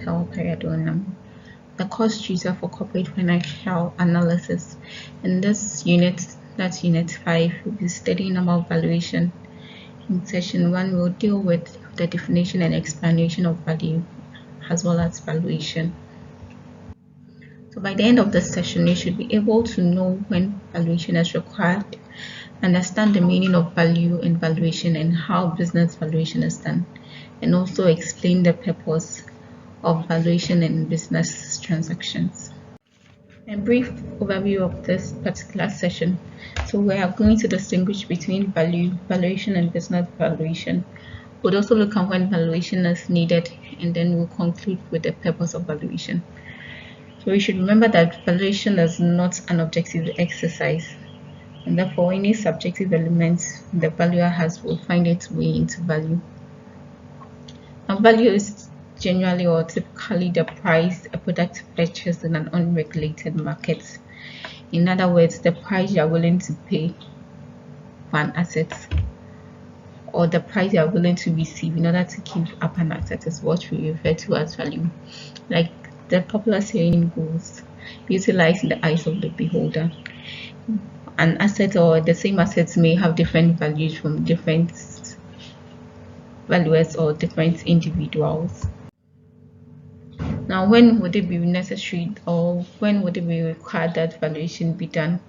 Patel Payadonam, the course tutor for corporate financial analysis. In this unit, that's unit 5, we'll be studying about valuation. In session 1, we'll deal with the definition and explanation of value as well as valuation. So by the end of this session, you should be able to know when valuation is required, understand the meaning of value and valuation and how business valuation is done, and also explain the purpose of valuation in business transactions. A brief overview of this particular session. So we are going to distinguish between valuation and business valuation. We'll also look at when valuation is needed, and then we'll conclude with the purpose of valuation. So we should remember that valuation is not an objective exercise, and therefore any subjective elements the valuer has will find its way into value. Now, value is generally or typically the price a product purchased in an unregulated market. In other words, the price you are willing to pay for an asset, or the price you are willing to receive in order to keep up an asset, is what we refer to as value. Like the popular saying goes, utilize in the eyes of the beholder. An asset or the same assets may have different values from different valuers or different individuals. Now, when would it be necessary or when would it be required that valuation be done?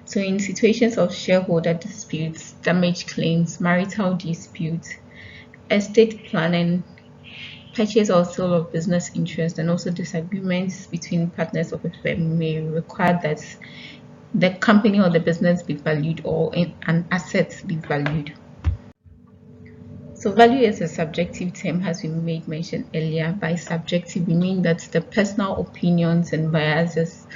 So in situations of shareholder disputes, damage claims, marital disputes, estate planning, purchase or sale of business interest, and also disagreements between partners of a firm may require that the company or the business be valued or an asset be valued. So value is a subjective term, as we made mention earlier. By subjective, we mean that the personal opinions and biases,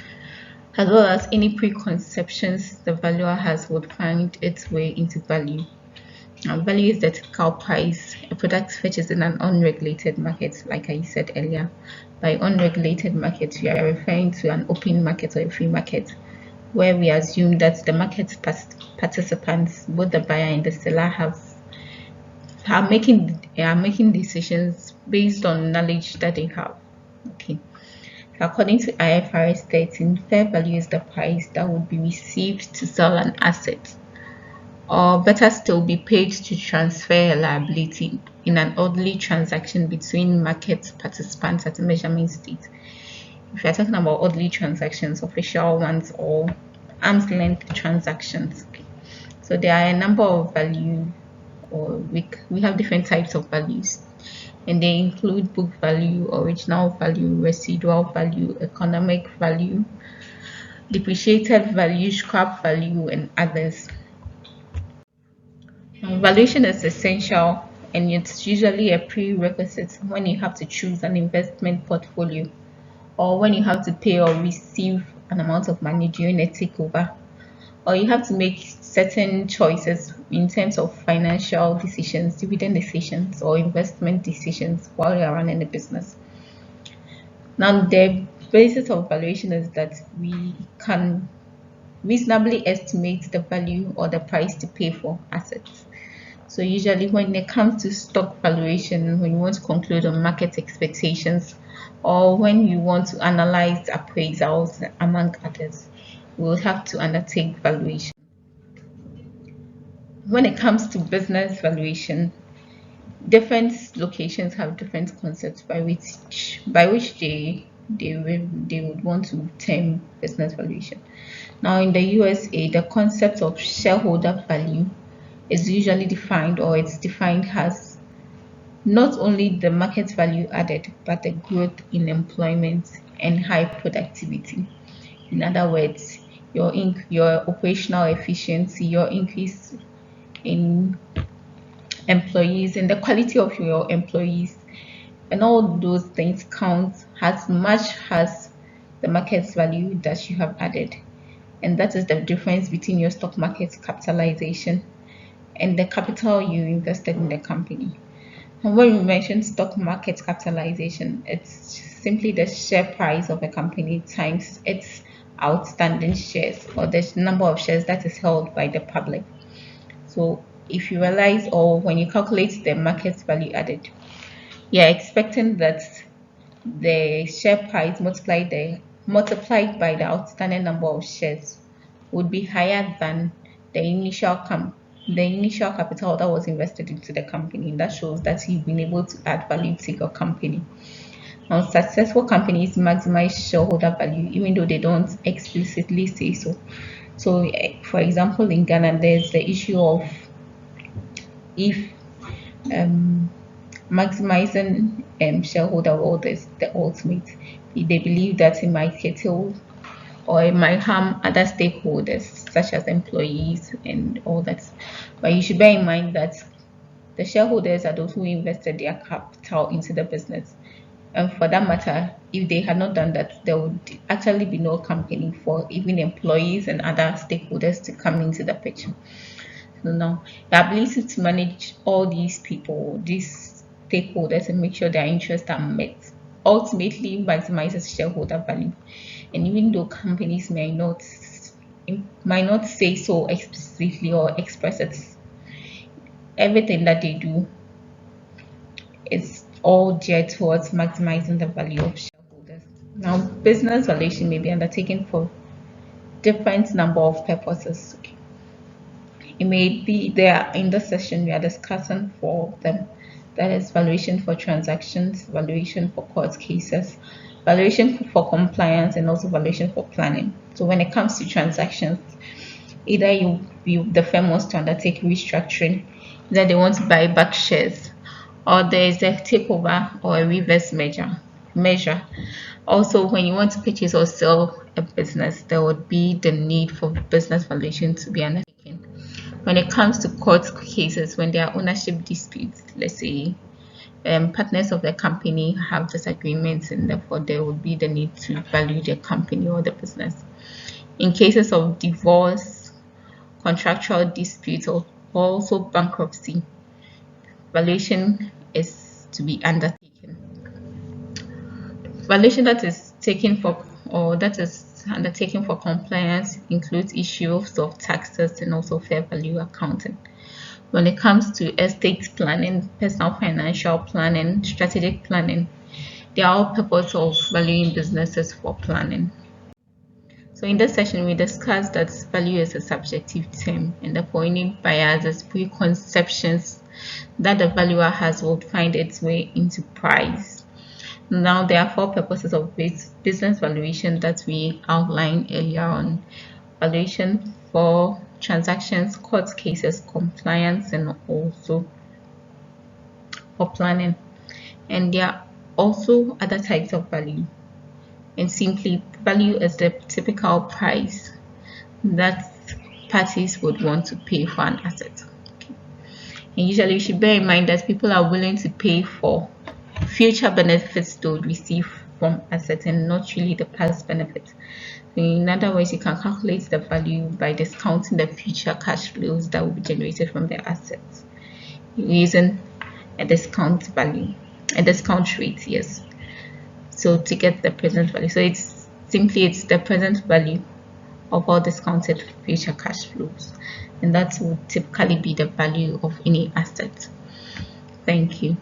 as well as any preconceptions the valuer has, would find its way into value. Now, value is the typical price a product purchased in an unregulated market, like I said earlier. By unregulated market, we are referring to an open market or a free market, where we assume that the market participants, both the buyer and the seller, are making decisions based on knowledge that they have. Okay. According to IFRS 13, fair value is the price that would be received to sell an asset, or better still, be paid to transfer a liability in an orderly transaction between market participants at a measurement state. If you're talking about orderly transactions, official ones, or arm's length transactions. Okay. So there are a number of value, or we have different types of values, and they include book value, original value, residual value, economic value, depreciated value, scrap value, and others. Valuation is essential, and it's usually a prerequisite when you have to choose an investment portfolio, or when you have to pay or receive an amount of money during a takeover, or you have to make certain choices in terms of financial decisions, dividend decisions, or investment decisions while you're running a business. Now, the basis of valuation is that we can reasonably estimate the value or the price to pay for assets. So usually when it comes to stock valuation, when you want to conclude on market expectations, or when you want to analyze appraisals, among others, we will have to undertake valuation. When it comes to business valuation, different locations have different concepts by which they would want to term business valuation. Now, in the USA, the concept of shareholder value is usually defined, or it's defined as not only the market value added, but the growth in employment and high productivity. In other words, your operational efficiency, your increase in employees, and the quality of your employees, and all those things count as much as the market value that you have added. And that is the difference between your stock market capitalization and the capital you invested in the company. And when we mention stock market capitalization, it's simply the share price of a company times its outstanding shares, or the number of shares that is held by the public. So if you realize, or when you calculate the market value added, you're expecting that the share price multiplied by the outstanding number of shares would be higher than the initial capital that was invested into the company. And that shows that you've been able to add value to your company. Now, successful companies maximize shareholder value even though they don't explicitly say so. So, for example, in Ghana, there's the issue of if maximizing shareholder wealth is the ultimate. They believe that it might curtail or it might harm other stakeholders, such as employees and all that. But you should bear in mind that the shareholders are those who invested their capital into the business. And for that matter, if they had not done that, there would actually be no company for even employees and other stakeholders to come into the picture. So now, the ability to manage all these people, these stakeholders, and make sure their interests are met ultimately maximizes shareholder value. And even though companies might not say so explicitly or express it, everything that they do is all geared towards maximizing the value of shareholders. Now, business valuation may be undertaken for different number of purposes. It may be there in this session we are discussing four of them. That is valuation for transactions, valuation for court cases, valuation for compliance, and also valuation for planning. So when it comes to transactions, either the firm wants to undertake restructuring, either they want to buy back shares, or there is a takeover or a reverse measure. Also, when you want to purchase or sell a business, there would be the need for business valuation to be undertaken. When it comes to court cases, when there are ownership disputes, let's say partners of the company have disagreements, and therefore there would be the need to value the company or the business. In cases of divorce, contractual disputes, or also bankruptcy, valuation is to be undertaken. Valuation that is undertaken for compliance includes issues of taxes and also fair value accounting. When it comes to estate planning, personal financial planning, strategic planning, they are all purpose of valuing businesses for planning. So in this session, we discussed that value is a subjective term, and therefore any biases, preconceptions that the valuer has will find its way into price. Now, there are four purposes of business valuation that we outlined earlier on: valuation for transactions, court cases, compliance, and also for planning. And there are also other types of value. And simply, value is the typical price that parties would want to pay for an asset. Okay. And usually, you should bear in mind that people are willing to pay for future benefits they would receive from assets and not really the past benefits. In other words, you can calculate the value by discounting the future cash flows that will be generated from the assets using a discount rate, yes. So to get the present value, so it's the present value of all discounted future cash flows, and that would typically be the value of any asset. Thank you.